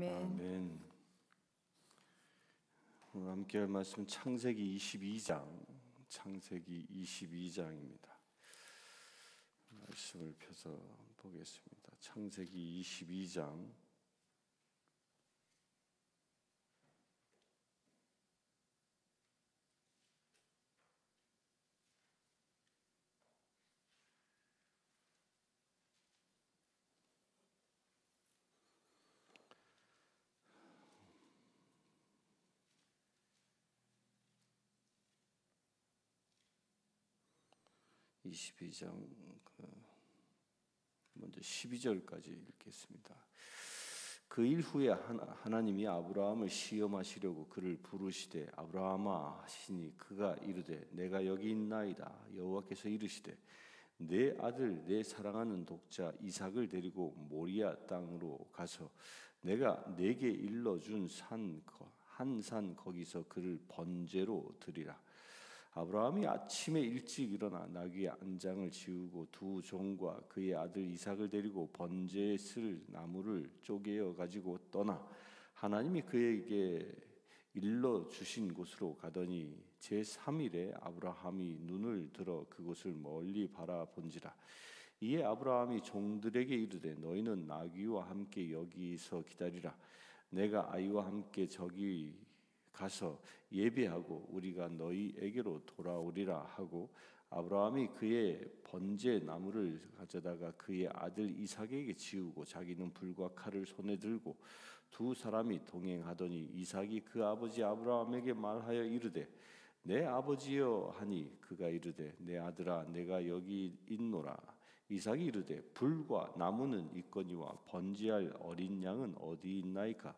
아멘. 오늘 함께 할 말씀은 창세기 22장입니다. 말씀을 펴서 보겠습니다. 창세기 22장 22장 먼저 12절까지 읽겠습니다. 그 일 후에 하나님이 아브라함을 시험하시려고 그를 부르시되 아브라함아 하시니 그가 이르되 내가 여기 있나이다. 여호와께서 이르시되 내 아들 내 사랑하는 독자 이삭을 데리고 모리아 땅으로 가서 내가 네게 일러준 한 산 거기서 그를 번제로 드리라. 아브라함이 아침에 일찍 일어나 나귀의 안장을 지우고 두 종과 그의 아들 이삭을 데리고 번제에 쓸 나무를 쪼개어 가지고 떠나 하나님이 그에게 일러 주신 곳으로 가더니 제3일에 아브라함이 눈을 들어 그곳을 멀리 바라본지라. 이에 아브라함이 종들에게 이르되 너희는 나귀와 함께 여기서 기다리라. 내가 아이와 함께 저기 가서 예배하고 우리가 너희에게로 돌아오리라 하고 아브라함이 그의 번제 나무를 가져다가 그의 아들 이삭에게 지우고 자기는 불과 칼을 손에 들고 두 사람이 동행하더니 이삭이 그 아버지 아브라함에게 말하여 이르되 내 아버지여 하니 그가 이르되 내 아들아 내가 여기 있노라. 이삭이 이르되 불과 나무는 있거니와 번제할 어린 양은 어디 있나이까.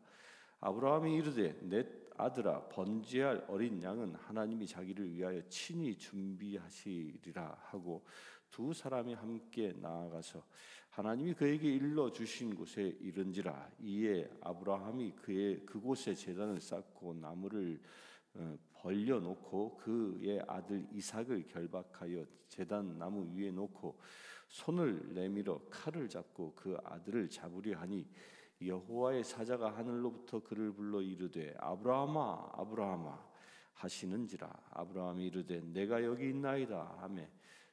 아브라함이 이르되 내 아들아 번제할 어린 양은 하나님이 자기를 위하여 친히 준비하시리라 하고 두 사람이 함께 나아가서 하나님이 그에게 일러 주신 곳에 이른지라. 이에 아브라함이 그곳에 제단을 쌓고 나무를 벌려놓고 그의 아들 이삭을 결박하여 제단 나무 위에 놓고 손을 내밀어 칼을 잡고 그 아들을 잡으려 하니 여호와의 사자가 하늘로부터 그를 불러 이르되 아브라함아 아브라함아 하시는지라. 아브라함이 이르되 내가 여기 있나이다 하매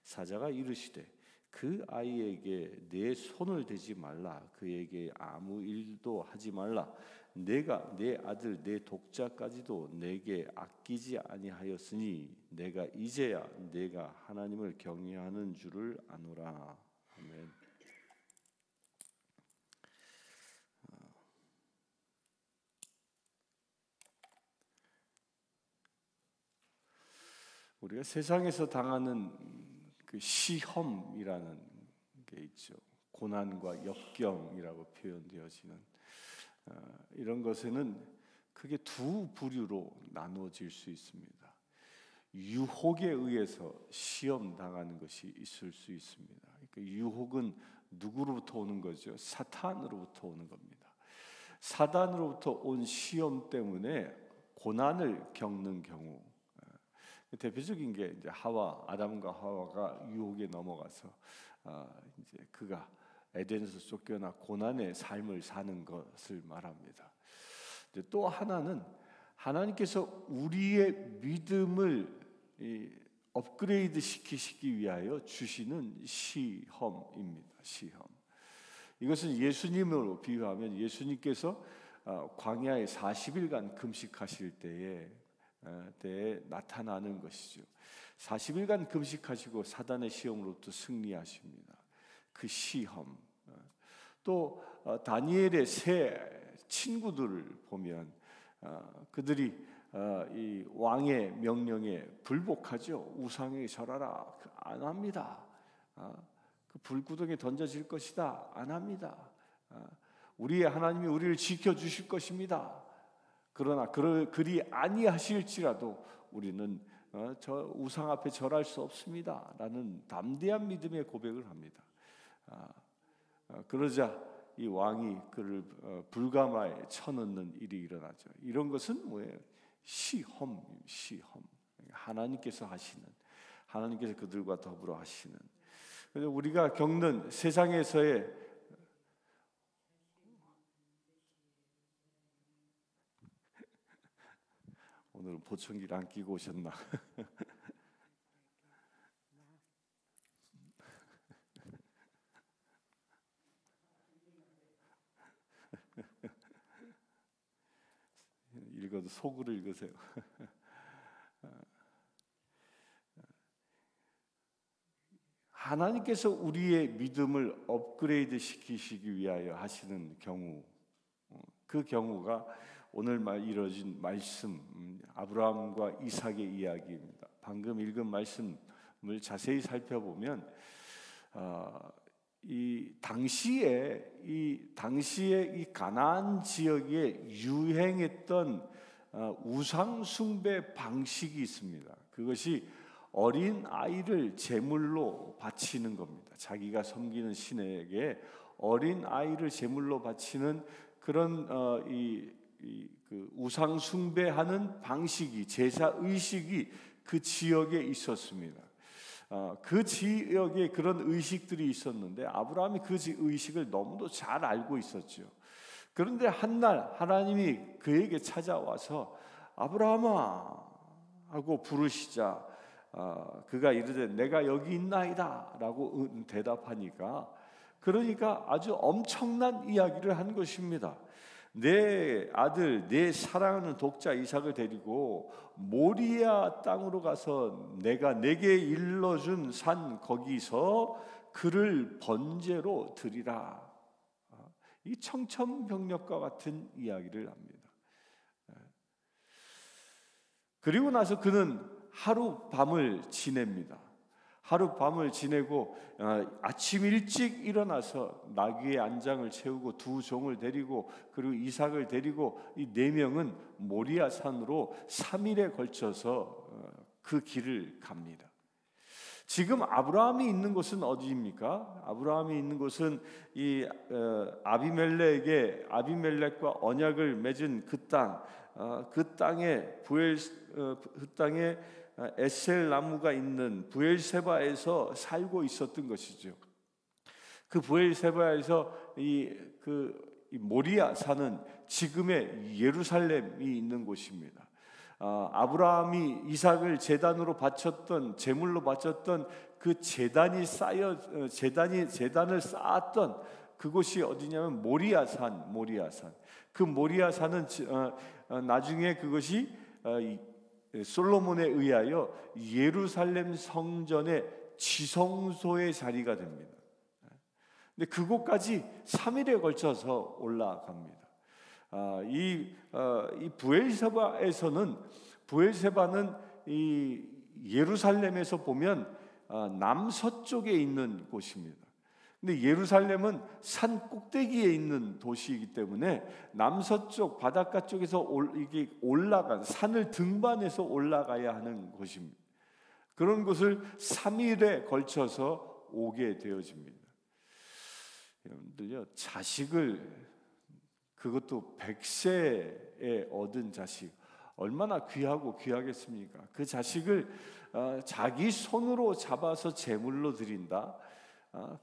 사자가 이르시되 그 아이에게 내 손을 대지 말라. 그에게 아무 일도 하지 말라. 내가 내 아들 내 독자까지도 내게 아끼지 아니하였으니 내가 이제야 내가 하나님을 경외하는 줄을 아노라. 아멘. 우리가 세상에서 당하는 그 시험이라는 게 있죠. 고난과 역경이라고 표현되어지는 이런 것에는 크게 두 부류로 나누어질 수 있습니다. 유혹에 의해서 시험 당하는 것이 있을 수 있습니다. 그러니까 유혹은 누구로부터 오는 거죠? 사탄으로부터 오는 겁니다. 사탄으로부터 온 시험 때문에 고난을 겪는 경우, 대표적인 게 이제 아담과 하와가 유혹에 넘어가서 이제 그가 에덴에서 쫓겨나 고난의 삶을 사는 것을 말합니다. 또 하나는 하나님께서 우리의 믿음을 업그레이드 시키시기 위하여 주시는 시험입니다. 시험. 이것은 예수님으로 비유하면 예수님께서 광야에 40일간 금식하실 때에 나타나는 것이죠. 40일간 금식하시고 사단의 시험으로부터 승리하십니다. 그 시험. 또 다니엘의 세 친구들을 보면 그들이 이 왕의 명령에 불복하죠. 우상에게 절하라. 안 합니다. 그 불구덩이에 던져질 것이다. 안 합니다. 우리의 하나님이 우리를 지켜주실 것입니다. 그러나 그리 아니하실지라도 우리는 저 우상 앞에 절할 수 없습니다 라는 담대한 믿음의 고백을 합니다. 그러자 이 왕이 그를 불가마에 쳐넣는 일이 일어나죠. 이런 것은 뭐예요? 시험. 하나님께서 그들과 더불어 하시는. 그래서 우리가 겪는 세상에서의 오늘 보청기를 안 끼고 오셨나? 읽어도 속으로 읽으세요. 하나님께서 우리의 믿음을 업그레이드 시키시기 위하여 하시는 경우, 그 경우가 오늘 이루어진 말씀, 아브라함과 이삭의 이야기입니다. 방금 읽은 말씀을 자세히 살펴보면 이 당시에 이 가나안 지역에 유행했던 우상 숭배 방식이 있습니다. 그것이 어린 아이를 제물로 바치는 겁니다. 자기가 섬기는 신에게 어린 아이를 제물로 바치는 그런 그 우상 숭배하는 방식이, 제사 의식이 그 지역에 있었습니다. 그 지역에 그런 의식들이 있었는데 아브라함이 그 의식을 너무도 잘 알고 있었죠. 그런데 한날 하나님이 그에게 찾아와서 아브라함아 하고 부르시자 그가 이르되 내가 여기 있나이다 라고 대답하니까, 그러니까 아주 엄청난 이야기를 한 것입니다. 내 아들, 내 사랑하는 독자 이삭을 데리고 모리아 땅으로 가서 내가 내게 일러준 산 거기서 그를 번제로 드리라. 이 청천벽력과 같은 이야기를 합니다. 그리고 나서 그는 하루 밤을 지냅니다. 하루 밤을 지내고 아침 일찍 일어나서 나귀의 안장을 채우고 두 종을 데리고 그리고 이삭을 데리고 이 네 명은 모리아 산으로 3일에 걸쳐서 그 길을 갑니다. 지금 아브라함이 있는 곳은 어디입니까? 아브라함이 있는 곳은 이 아비멜렉과 언약을 맺은 그 땅, 그 땅에 에셀 나무가 있는 브엘세바에서 살고 있었던 것이죠. 그 브엘세바에서 이 모리아 산은 지금의 예루살렘이 있는 곳입니다. 아브라함이 이삭을 제단으로 바쳤던, 제물로 바쳤던 그 제단을 쌓았던 그곳이 어디냐면 모리아산. 그 모리아산은 나중에 그것이 솔로몬에 의하여 예루살렘 성전의 지성소의 자리가 됩니다. 근데 그곳까지 3일에 걸쳐서 올라갑니다. 이 브엘세바는 이 예루살렘에서 보면 남서쪽에 있는 곳입니다. 근데 예루살렘은 산 꼭대기에 있는 도시이기 때문에 남서쪽 바닷가 쪽에서 이게 올라간 산을 등반해서 올라가야 하는 곳입니다. 그런 곳을 3일에 걸쳐서 오게 되어집니다. 여러분들요, 자식을, 그것도 100세에 얻은 자식, 얼마나 귀하고 귀하겠습니까? 그 자식을 자기 손으로 잡아서 제물로 드린다.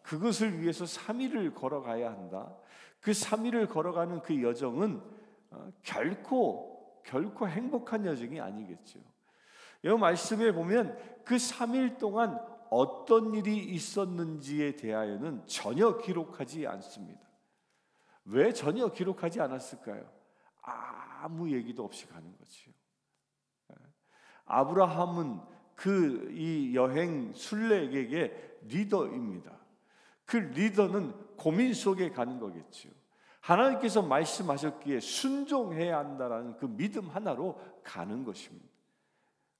그것을 위해서 3일을 걸어가야 한다. 그 3일을 걸어가는 그 여정은 결코 행복한 여정이 아니겠죠. 이 말씀에 보면 그 3일 동안 어떤 일이 있었는지에 대하여는 전혀 기록하지 않습니다. 왜 전혀 기록하지 않았을까요? 아무 얘기도 없이 가는 거죠. 아브라함은 이 여행 순례객의 리더입니다. 그 리더는 고민 속에 가는 거겠죠. 하나님께서 말씀하셨기에 순종해야 한다라는 그 믿음 하나로 가는 것입니다.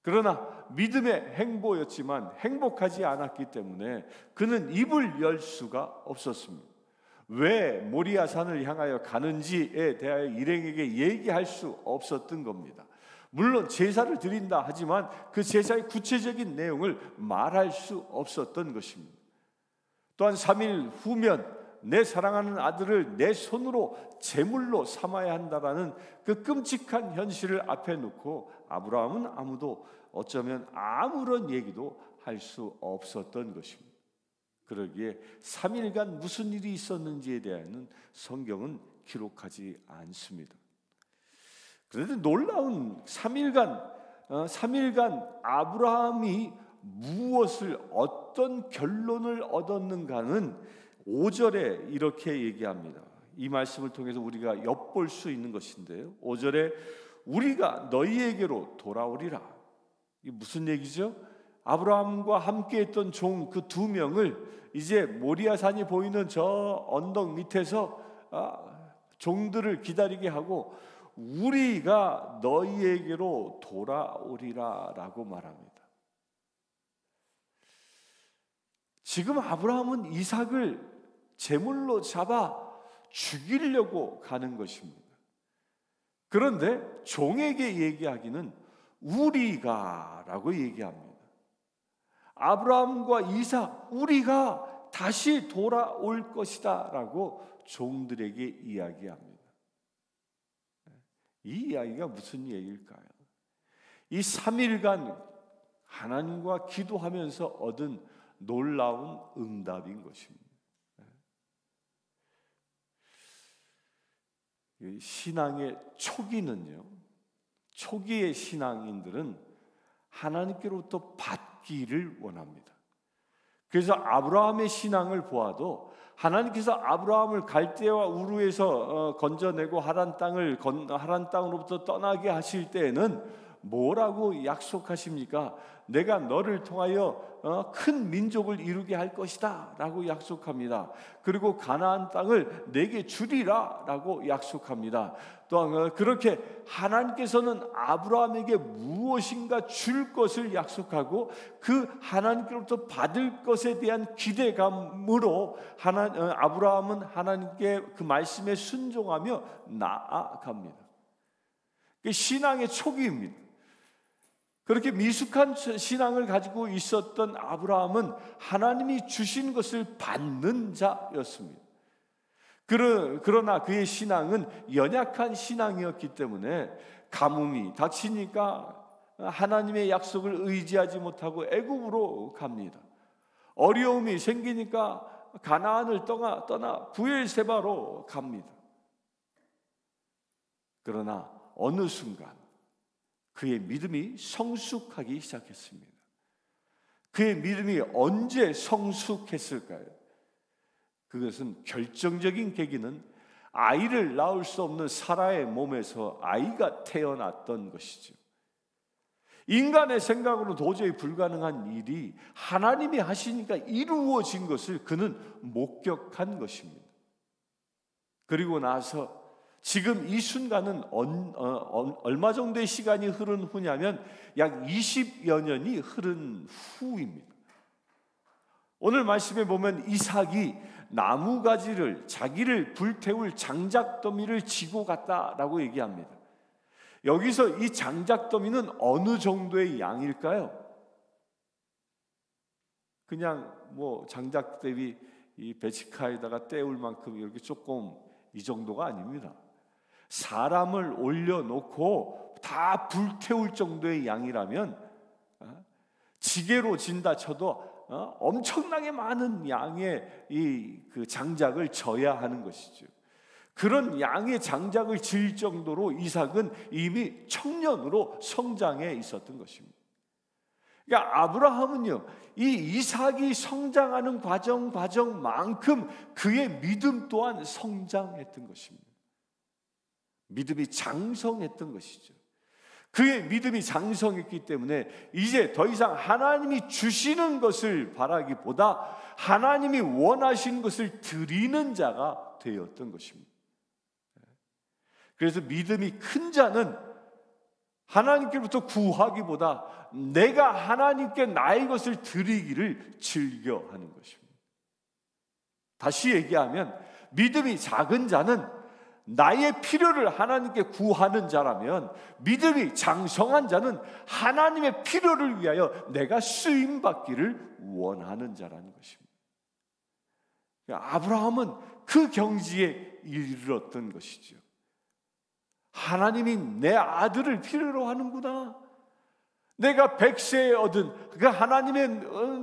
그러나 믿음의 행보였지만 행복하지 않았기 때문에 그는 입을 열 수가 없었습니다. 왜 모리아 산을 향하여 가는지에 대하여 일행에게 얘기할 수 없었던 겁니다. 물론 제사를 드린다 하지만 그 제사의 구체적인 내용을 말할 수 없었던 것입니다. 또한 3일 후면 내 사랑하는 아들을 내 손으로 제물로 삼아야 한다라는 그 끔찍한 현실을 앞에 놓고 아브라함은 어쩌면 아무런 얘기도 할 수 없었던 것입니다. 그러기에 3일간 무슨 일이 있었는지에 대해서는 성경은 기록하지 않습니다. 그런데 놀라운 3일간 아브라함이 무엇을 어떤 결론을 얻었는가는 5절에 이렇게 얘기합니다. 이 말씀을 통해서 우리가 엿볼 수 있는 것인데요. 5절에 우리가 너희에게로 돌아오리라. 이게 무슨 얘기죠? 아브라함과 함께했던 종 그 2명을 이제 모리아산이 보이는 저 언덕 밑에서 종들을 기다리게 하고 우리가 너희에게로 돌아오리라 라고 말합니다. 지금 아브라함은 이삭을 제물로 잡아 죽이려고 가는 것입니다. 그런데 종에게 얘기하기는 우리가 라고 얘기합니다. 아브라함과 이삭, 우리가 다시 돌아올 것이다 라고 종들에게 이야기합니다. 이 이야기가 무슨 얘기일까요? 이 3일간 하나님과 기도하면서 얻은 놀라운 응답인 것입니다. 신앙의 초기는요, 초기의 신앙인들은 하나님께로부터 받기를 원합니다. 그래서 아브라함의 신앙을 보아도 하나님께서 아브라함을 갈대와 우르에서 건져내고 하란 땅으로부터 떠나게 하실 때에는 뭐라고 약속하십니까? 내가 너를 통하여 큰 민족을 이루게 할 것이다 라고 약속합니다. 그리고 가나안 땅을 내게 주리라 라고 약속합니다. 또한 그렇게 하나님께서는 아브라함에게 무엇인가 줄 것을 약속하고 그 하나님께로부터 받을 것에 대한 기대감으로 아브라함은 하나님께 그 말씀에 순종하며 나아갑니다. 신앙의 초기입니다. 그렇게 미숙한 신앙을 가지고 있었던 아브라함은 하나님이 주신 것을 받는 자였습니다. 그러나 그의 신앙은 연약한 신앙이었기 때문에 가뭄이 닥치니까 하나님의 약속을 의지하지 못하고 애굽으로 갑니다. 어려움이 생기니까 가나안을 떠나 브엘세바로 갑니다. 그러나 어느 순간 그의 믿음이 성숙하기 시작했습니다. 그의 믿음이 언제 성숙했을까요? 그것은 결정적인 계기는 아이를 낳을 수 없는 사라의 몸에서 아이가 태어났던 것이죠. 인간의 생각으로 도저히 불가능한 일이 하나님이 하시니까 이루어진 것을 그는 목격한 것입니다. 그리고 나서 지금 이 순간은 얼마 정도의 시간이 흐른 후냐면 약 20여 년이 흐른 후입니다. 오늘 말씀에 보면 이삭이 나무가지를 자기를 불태울 장작더미를 지고 갔다라고 얘기합니다. 여기서 이 장작더미는 어느 정도의 양일까요? 그냥 장작대비 이 배치카에다가 떼울 만큼 이렇게 조금 이 정도가 아닙니다. 사람을 올려놓고 다 불태울 정도의 양이라면 지게로 진다 쳐도 엄청나게 많은 양의 그 장작을 져야 하는 것이죠. 그런 양의 장작을 질 정도로 이삭은 이미 청년으로 성장해 있었던 것입니다. 그러니까 아브라함은요, 이 이삭이 성장하는 과정만큼 그의 믿음 또한 성장했던 것입니다. 믿음이 장성했던 것이죠. 그의 믿음이 장성했기 때문에 이제 더 이상 하나님이 주시는 것을 바라기보다 하나님이 원하신 것을 드리는 자가 되었던 것입니다. 그래서 믿음이 큰 자는 하나님께로부터 구하기보다 내가 하나님께 나의 것을 드리기를 즐겨하는 것입니다. 다시 얘기하면 믿음이 작은 자는 나의 필요를 하나님께 구하는 자라면 믿음이 장성한 자는 하나님의 필요를 위하여 내가 쓰임받기를 원하는 자라는 것입니다. 아브라함은 그 경지에 이르렀던 것이죠. 하나님이 내 아들을 필요로 하는구나. 내가 100세에 얻은 그 하나님의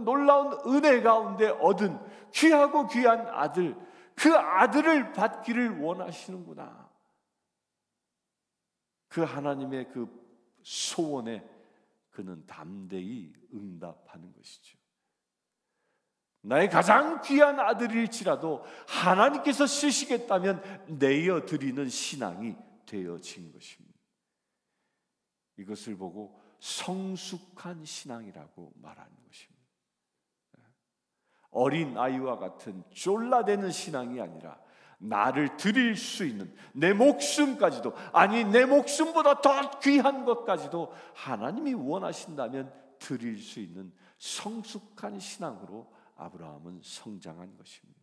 놀라운 은혜 가운데 얻은 귀하고 귀한 아들, 그 아들을 받기를 원하시는구나. 그 하나님의 그 소원에 그는 담대히 응답하는 것이죠. 나의 가장 귀한 아들일지라도 하나님께서 쓰시겠다면 내어 드리는 신앙이 되어진 것입니다. 이것을 보고 성숙한 신앙이라고 말하는 것입니다. 어린 아이와 같은 쫄라대는 신앙이 아니라 나를 드릴 수 있는 내 목숨까지도, 아니 내 목숨보다 더 귀한 것까지도 하나님이 원하신다면 드릴 수 있는 성숙한 신앙으로 아브라함은 성장한 것입니다.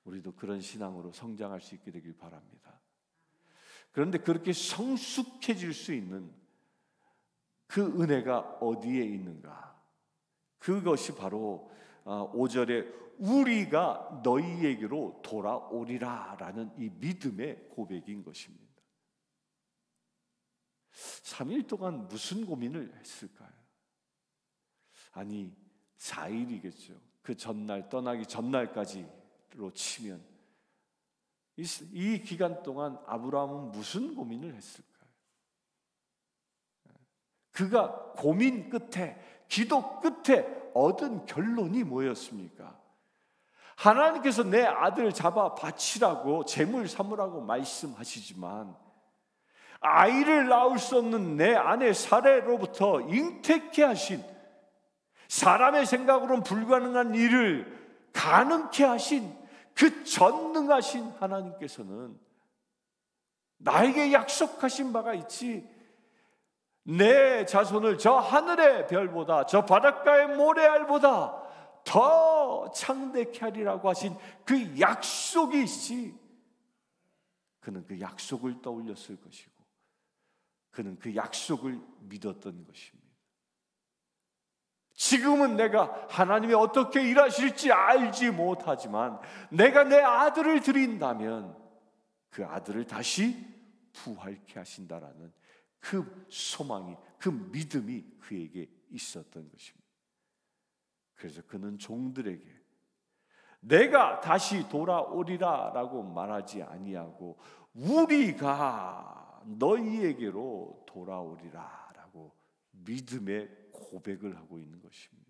우리도 그런 신앙으로 성장할 수 있게 되길 바랍니다. 그런데 그렇게 성숙해질 수 있는 그 은혜가 어디에 있는가? 그것이 바로 5절에 우리가 너희에게로 돌아오리라 라는 이 믿음의 고백인 것입니다. 3일 동안 무슨 고민을 했을까요? 아니 4일이겠죠. 그 전날, 떠나기 전날까지로 치면 이 기간 동안 아브라함은 무슨 고민을 했을까요? 그가 고민 끝에, 기도 끝에 얻은 결론이 뭐였습니까? 하나님께서 내 아들을 잡아 바치라고, 제물 삼으라고 말씀하시지만 아이를 낳을 수 없는 내 아내 사레로부터 잉태케 하신, 사람의 생각으로는 불가능한 일을 가능케 하신 그 전능하신 하나님께서는 나에게 약속하신 바가 있지, 내 자손을 저 하늘의 별보다, 저 바닷가의 모래알보다 더 창대케 하리라고 하신 그 약속이 있지. 그는 그 약속을 떠올렸을 것이고, 그는 그 약속을 믿었던 것입니다. 지금은 내가 하나님이 어떻게 일하실지 알지 못하지만 내가 내 아들을 드린다면 그 아들을 다시 부활케 하신다라는 그 소망이, 그 믿음이 그에게 있었던 것입니다. 그래서 그는 종들에게 내가 다시 돌아오리라 라고 말하지 아니하고 우리가 너희에게로 돌아오리라 라고 믿음의 고백을 하고 있는 것입니다.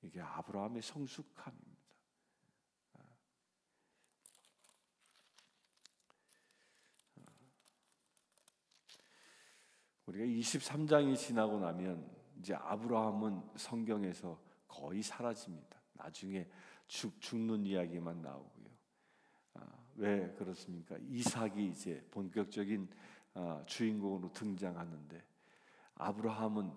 이게 아브라함의 성숙함입니다. 우리가 23장이 지나고 나면 이제 아브라함은 성경에서 거의 사라집니다. 나중에 죽는 이야기만 나오고요. 왜 그렇습니까? 이삭이 이제 본격적인 주인공으로 등장하는데 아브라함은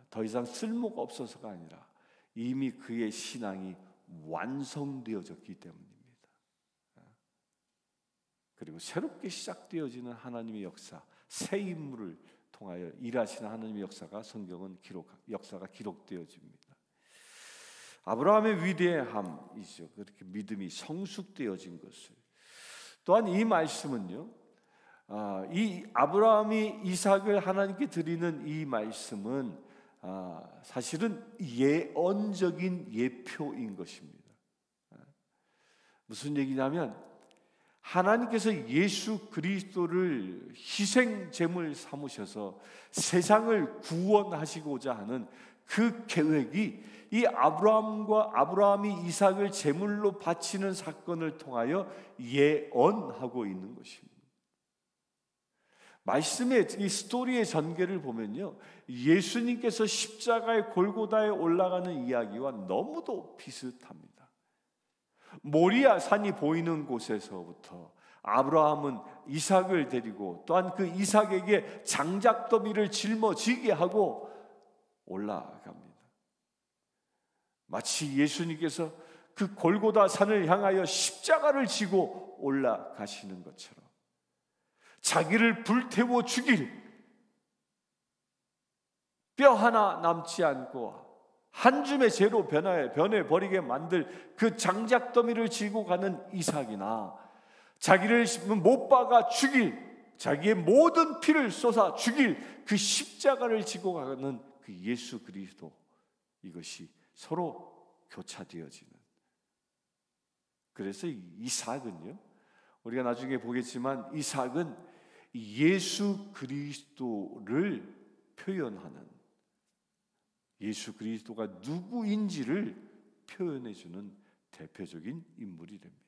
더 이상 쓸모가 없어서가 아니라 이미 그의 신앙이 완성되어졌기 때문입니다. 그리고 새롭게 시작되어지는 하나님의 역사, 새 인물을 통하여 일하시는 하나님의 역사가 성경은 역사가 기록되어집니다. 아브라함의 위대함이죠. 그렇게 믿음이 성숙되어진 것을. 또한 이 말씀은요, 이 아브라함이 이삭을 하나님께 드리는 이 말씀은 사실은 예언적인 예표인 것입니다. 무슨 얘기냐면 하나님께서 예수 그리스도를 희생 제물 삼으셔서 세상을 구원하시고자 하는 그 계획이 이 아브라함이 이삭을 제물로 바치는 사건을 통하여 예언하고 있는 것입니다. 말씀의 이 스토리의 전개를 보면요, 예수님께서 십자가의 골고다에 올라가는 이야기와 너무도 비슷합니다. 모리아 산이 보이는 곳에서부터 아브라함은 이삭을 데리고 또한 그 이삭에게 장작더미를 짊어지게 하고 올라갑니다. 마치 예수님께서 그 골고다 산을 향하여 십자가를 지고 올라가시는 것처럼 자기를 불태워 죽일, 뼈 하나 남지 않고 한 줌의 재로 변해버리게 만들 그 장작더미를 지고 가는 이삭이나 자기를 못 박아 죽일, 자기의 모든 피를 쏟아 죽일 그 십자가를 지고 가는 그 예수 그리스도, 이것이 서로 교차되어지는. 그래서 이삭은요, 우리가 나중에 보겠지만 이삭은 예수 그리스도를 표현하는, 예수 그리스도가 누구인지를 표현해주는 대표적인 인물이 됩니다.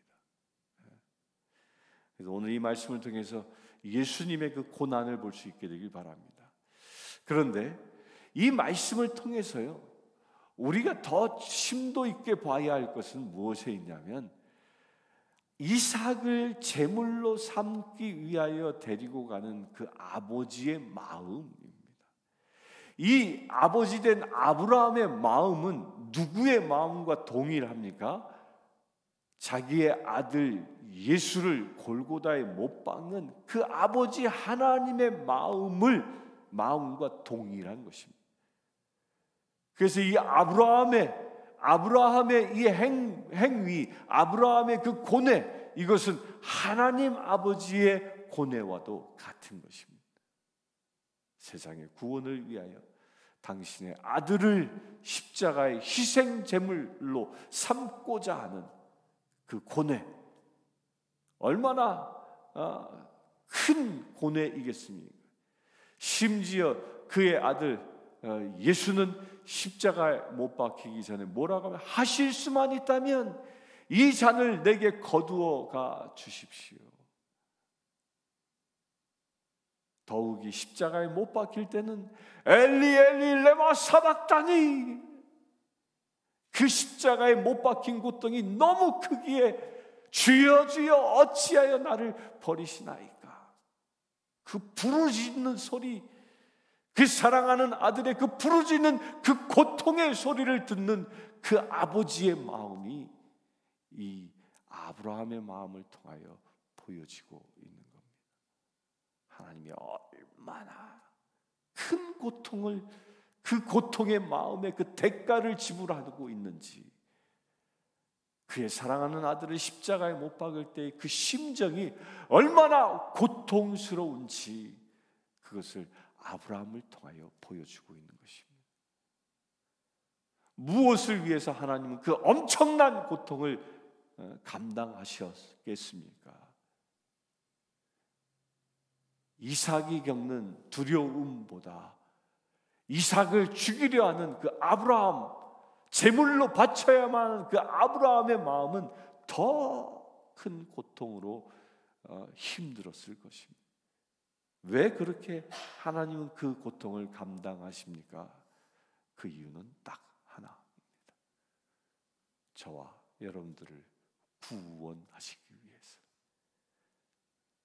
그래서 오늘 이 말씀을 통해서 예수님의 그 고난을 볼 수 있게 되길 바랍니다. 그런데 이 말씀을 통해서요, 우리가 더 심도 있게 봐야 할 것은 무엇에 있냐면, 이삭을 제물로 삼기 위하여 데리고 가는 그 아버지의 마음입니다. 이 아버지 된 아브라함의 마음은 누구의 마음과 동일합니까? 자기의 아들 예수를 골고다에 못 박는 그 아버지 하나님의 마음과 동일한 것입니다. 그래서 이 아브라함의 이 행위, 아브라함의 그 고뇌, 이것은 하나님 아버지의 고뇌와도 같은 것입니다. 세상의 구원을 위하여 당신의 아들을 십자가의 희생 제물로 삼고자 하는 그 고뇌, 얼마나 큰 고뇌이겠습니까? 심지어 그의 아들 예수는 십자가에 못 박히기 전에 뭐라고 하면, 하실 수만 있다면 이 잔을 내게 거두어 가 주십시오. 더욱이 십자가에 못 박힐 때는 엘리 엘리 레마 사박다니, 그 십자가에 못 박힌 고통이 너무 크기에 주여 주여 어찌하여 나를 버리시나이까, 그 부르짖는 소리, 그 사랑하는 아들의 그 부르짖는 그 고통의 소리를 듣는 그 아버지의 마음이 이 아브라함의 마음을 통하여 보여지고 있는 겁니다. 하나님이 얼마나 큰 고통을, 그 고통의 마음에 그 대가를 지불하고 있는지, 그의 사랑하는 아들을 십자가에 못 박을 때 그 심정이 얼마나 고통스러운지, 그것을 아브라함을 통하여 보여주고 있는 것입니다. 무엇을 위해서 하나님은 그 엄청난 고통을 감당하셨겠습니까? 이삭이 겪는 두려움보다 이삭을 죽이려 하는 그 아브라함, 제물로 바쳐야만 하는 그 아브라함의 마음은 더 큰 고통으로 힘들었을 것입니다. 왜 그렇게 하나님은 그 고통을 감당하십니까? 그 이유는 딱 하나입니다. 저와 여러분들을 구원하시기 위해서,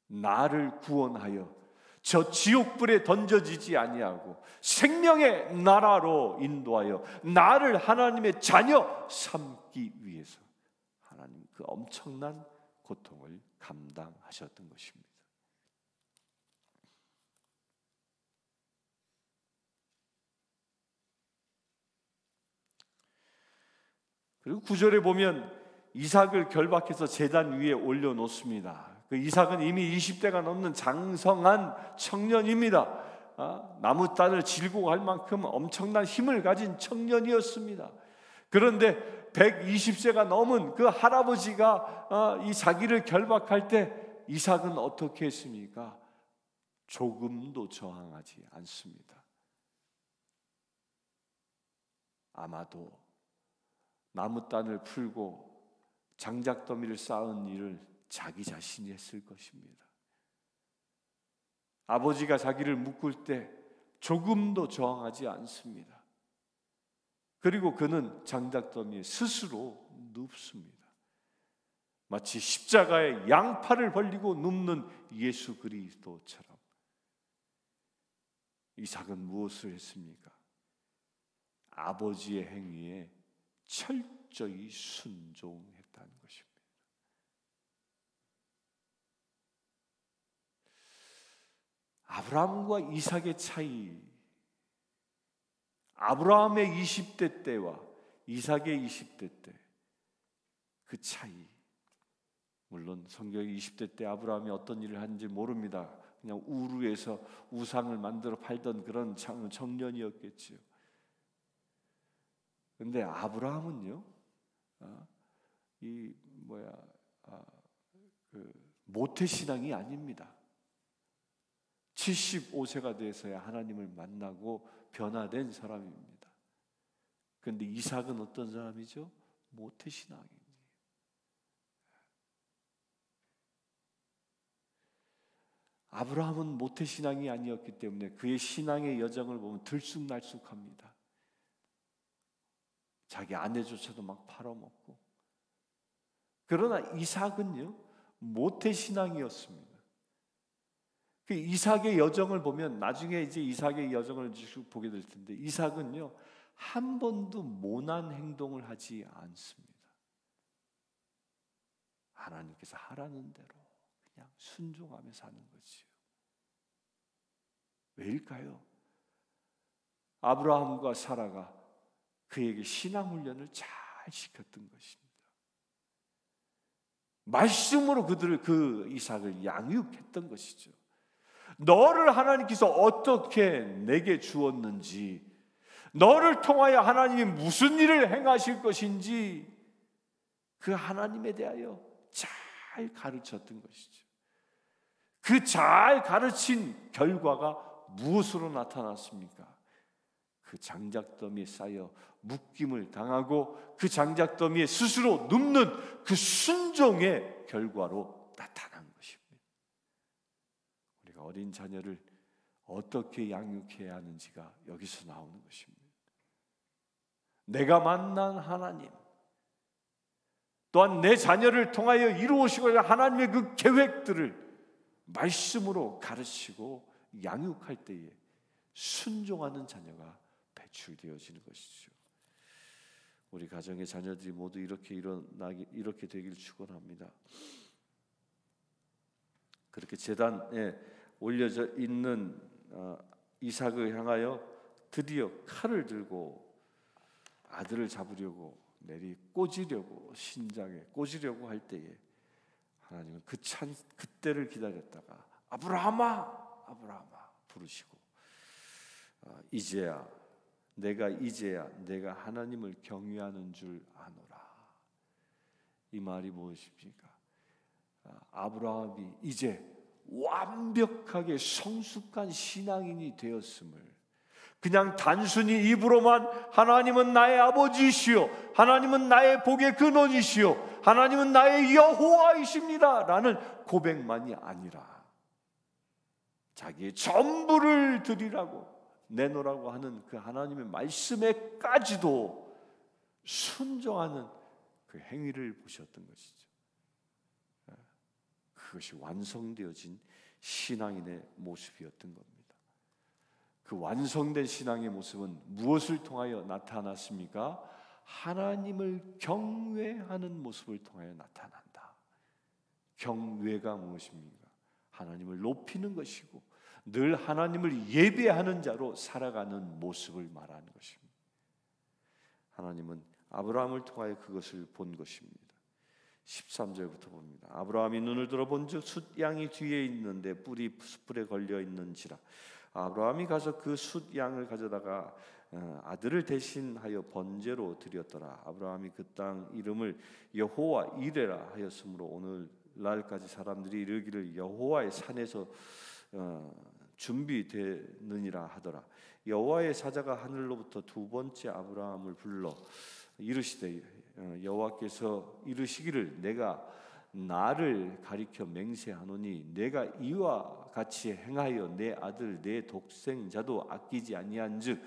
나를 구원하여 저 지옥불에 던져지지 아니하고 생명의 나라로 인도하여 나를 하나님의 자녀 삼기 위해서 하나님 그 엄청난 고통을 감당하셨던 것입니다. 그리고 9절에 보면 이삭을 결박해서 제단 위에 올려놓습니다. 그 이삭은 이미 20대가 넘는 장성한 청년입니다. 나무단을 질고 갈 만큼 엄청난 힘을 가진 청년이었습니다. 그런데 120세가 넘은 그 할아버지가 이 자기를 결박할 때 이삭은 어떻게 했습니까? 조금도 저항하지 않습니다. 아마도 나무단을 풀고 장작더미를 쌓은 일을 자기 자신이 했을 것입니다. 아버지가 자기를 묶을 때 조금도 저항하지 않습니다. 그리고 그는 장작더미에 스스로 눕습니다. 마치 십자가에 양팔을 벌리고 눕는 예수 그리스도처럼. 이삭은 무엇을 했습니까? 아버지의 행위에 철저히 순종했다는 것입니다. 아브라함과 이삭의 차이, 아브라함의 20대 때와 이삭의 20대 때 그 차이, 물론 성경의 20대 때 아브라함이 어떤 일을 하는지 모릅니다. 그냥 우르에서 우상을 만들어 팔던 그런 청년이었겠지요. 근데 아브라함은요, 모태신앙이 아닙니다. 75세가 돼서야 하나님을 만나고 변화된 사람입니다. 그런데 이삭은 어떤 사람이죠? 모태신앙이에요. 아브라함은 모태신앙이 아니었기 때문에 그의 신앙의 여정을 보면 들쑥날쑥합니다. 자기 아내조차도 막 팔아먹고. 그러나 이삭은요, 모태신앙이었습니다. 그 이삭의 여정을 보면 나중에 이제 이삭의 여정을 쭉 보게 될 텐데, 이삭은요 한 번도 모난 행동을 하지 않습니다. 하나님께서 하라는 대로 그냥 순종하며 사는 거지요. 왜일까요? 아브라함과 사라가 그에게 신앙 훈련을 잘 시켰던 것입니다. 말씀으로 그 이삭을 양육했던 것이죠. 너를 하나님께서 어떻게 내게 주었는지, 너를 통하여 하나님이 무슨 일을 행하실 것인지 그 하나님에 대하여 잘 가르쳤던 것이죠. 그 잘 가르친 결과가 무엇으로 나타났습니까? 그 장작더미에 쌓여 묶임을 당하고 그 장작더미에 스스로 눕는 그 순종의 결과로 나타난 것입니다. 우리가 어린 자녀를 어떻게 양육해야 하는지가 여기서 나오는 것입니다. 내가 만난 하나님, 또한 내 자녀를 통하여 이루어지고자 하나님의 그 계획들을 말씀으로 가르치고 양육할 때에 순종하는 자녀가 배출되어지는 것이죠. 우리 가정의 자녀들이 모두 이렇게 되길 축원합니다. 그렇게 제단에 올려져 있는 이삭을 향하여 드디어 칼을 들고 아들을 잡으려고 꽂으려고, 신장에 꽂으려고 할 때에 하나님은 그때를 기다렸다가 아브라함아 부르시고 이제야 내가 하나님을 경외하는 줄 아노라. 이 말이 무엇입니까? 아브라함이 이제 완벽하게 성숙한 신앙인이 되었음을, 그냥 단순히 입으로만 하나님은 나의 아버지이시오, 하나님은 나의 복의 근원이시오, 하나님은 나의 여호와이십니다 라는 고백만이 아니라 자기의 전부를 드리라고 내놓으라고 하는 그 하나님의 말씀에까지도 순종하는 그 행위를 보셨던 것이죠. 그것이 완성되어진 신앙인의 모습이었던 겁니다. 그 완성된 신앙의 모습은 무엇을 통하여 나타났습니까? 하나님을 경외하는 모습을 통하여 나타난다. 경외가 무엇입니까? 하나님을 높이는 것이고 늘 하나님을 예배하는 자로 살아가는 모습을 말하는 것입니다. 하나님은 아브라함을 통하여 그것을 본 것입니다. 13절부터 봅니다. 아브라함이 눈을 들어 본즉 숫양이 뒤에 있는데 뿔이 숯불에 걸려 있는지라. 아브라함이 가서 그 숫양을 가져다가 아들을 대신하여 번제로 드렸더라. 아브라함이 그 땅 이름을 여호와 이레라 하였으므로 오늘날까지 사람들이 이르기를 여호와의 산에서 준비되느니라 하더라. 여호와의 사자가 하늘로부터 두 번째 아브라함을 불러 이르시되 여호와께서 이르시기를 내가 나를 가리켜 맹세하노니 내가 이와 같이 행하여 내 아들 내 독생자도 아끼지 아니한즉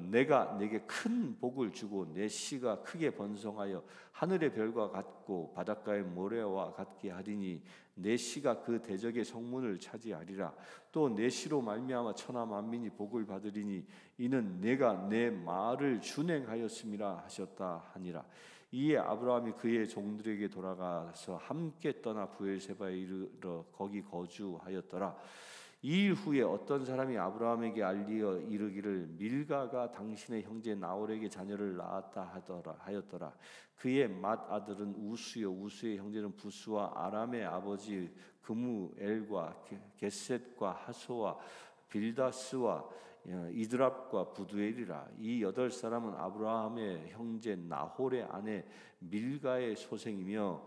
내가 내게 큰 복을 주고 내 씨가 크게 번성하여 하늘의 별과 같고 바닷가의 모래와 같게 하리니 내 씨가 그 대적의 성문을 차지하리라. 또 내 씨로 말미암아 천하 만민이 복을 받으리니 이는 내가 내 말을 준행하였음이라 하셨다 하니라. 이에 아브라함이 그의 종들에게 돌아가서 함께 떠나 브엘세바에 이르러 거기 거주하였더라. 이 일 후에 어떤 사람이 아브라함에게 알리어 이르기를 밀가가 당신의 형제 나홀에게 자녀를 낳았다 하였더라. 그의 맏아들은 우스요 우스의 형제는 부스와 아람의 아버지 그무엘과 게셋과 하소와 빌다스와 이드랍과 부두엘이라. 이 8사람은 아브라함의 형제 나홀의 아내 밀가의 소생이며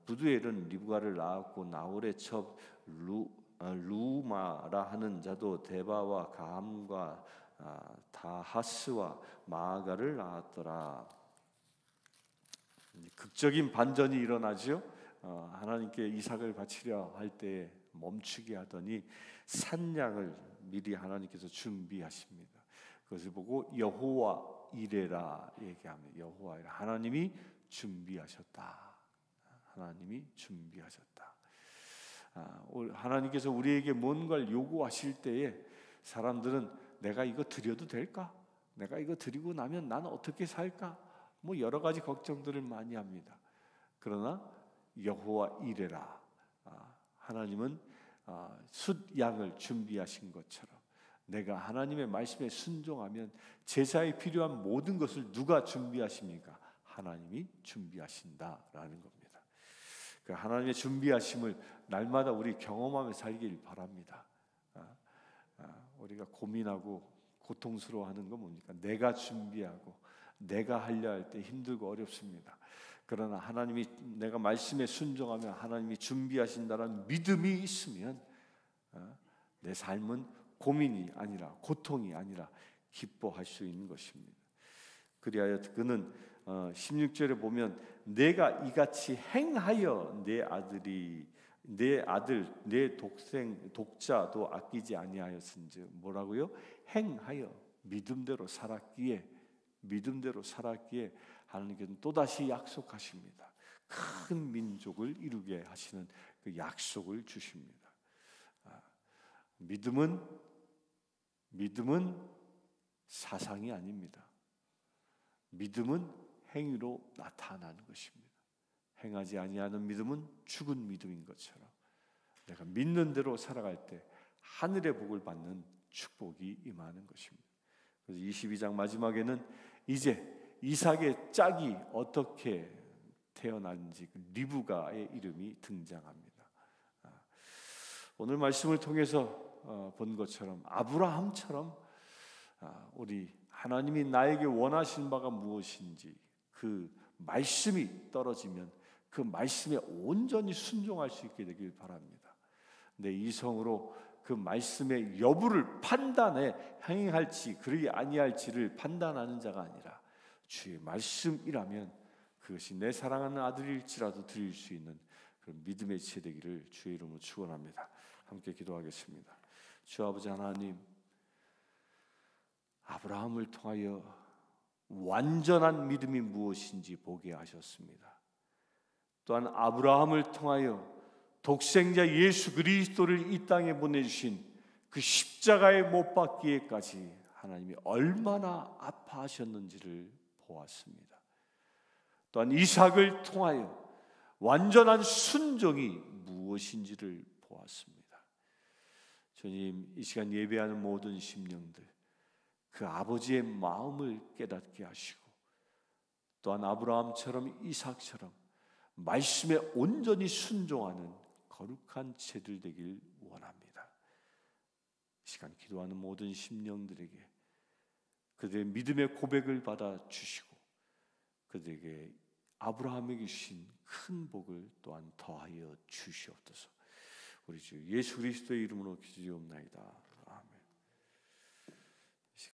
부두엘은 리브가를 낳았고 나홀의 첩 루마라 하는 자도 데바와 가함과 다하스와 마아가를 낳았더라. 극적인 반전이 일어나죠. 하나님께 이삭을 바치려 할 때 멈추게 하더니 산양을 미리 하나님께서 준비하십니다. 그것을 보고 여호와 이레라 얘기합니다. 여호와 이레, 하나님이 준비하셨다. 하나님이 준비하셨다. 하나님께서 우리에게 뭔가를 요구하실 때에 사람들은 내가 이거 드려도 될까? 내가 이거 드리고 나면 나는 어떻게 살까? 뭐 여러 가지 걱정들을 많이 합니다. 그러나 여호와 이레라, 하나님은 숫양을 준비하신 것처럼 내가 하나님의 말씀에 순종하면 제사에 필요한 모든 것을 누가 준비하십니까? 하나님이 준비하신다라는 겁니다. 그 하나님의 준비하심을 날마다 우리 경험하며 살길 바랍니다. 우리가 고민하고 고통스러워하는 건 뭡니까? 내가 준비하고 내가 하려 할 때 힘들고 어렵습니다. 그러나 하나님이 내가 말씀에 순종하면 하나님이 준비하신다는 믿음이 있으면 내 삶은 고민이 아니라 고통이 아니라 기뻐할 수 있는 것입니다. 그리하여 그는 16절에 보면 내가 이같이 행하여 내 아들 내 독자도 아끼지 아니하였은즉 뭐라고요? 행하여 믿음대로 살았기에 하나님께서는 또다시 약속하십니다. 큰 민족을 이루게 하시는 그 약속을 주십니다. 믿음은 사상이 아닙니다. 믿음은 행위로 나타나는 것입니다. 행하지 아니하는 믿음은 죽은 믿음인 것처럼 내가 믿는 대로 살아갈 때 하늘의 복을 받는 축복이 임하는 것입니다. 그래서 22장 마지막에는 이제 이삭의 짝이 어떻게 태어났는지 리브가의 이름이 등장합니다. 오늘 말씀을 통해서 본 것처럼 아브라함처럼 우리 하나님이 나에게 원하신 바가 무엇인지 그 말씀이 떨어지면 그 말씀에 온전히 순종할 수 있게 되길 바랍니다. 내 이성으로 그 말씀의 여부를 판단해 행할지 그리 아니할지를 판단하는 자가 아니라 주의 말씀이라면 그것이 내 사랑하는 아들일지라도 드릴 수 있는 그런 믿음의 지혜 되기를 주의 이름으로 축원합니다. 함께 기도하겠습니다. 주 아버지 하나님, 아브라함을 통하여 완전한 믿음이 무엇인지 보게 하셨습니다. 또한 아브라함을 통하여 독생자 예수 그리스도를 이 땅에 보내주신 그 십자가에 못 박기에까지 하나님이 얼마나 아파하셨는지를 보았습니다. 또한 이삭을 통하여 완전한 순종이 무엇인지를 보았습니다. 주님, 이 시간 예배하는 모든 심령들 그 아버지의 마음을 깨닫게 하시고 또한 아브라함처럼 이삭처럼 말씀에 온전히 순종하는 거룩한 채들 되길 원합니다. 이 시간 기도하는 모든 심령들에게 그들의 믿음의 고백을 받아 주시고 그들에게 아브라함에게 주신 큰 복을 또한 더하여 주시옵소서. 우리 주 예수 그리스도의 이름으로 기도하옵나이다.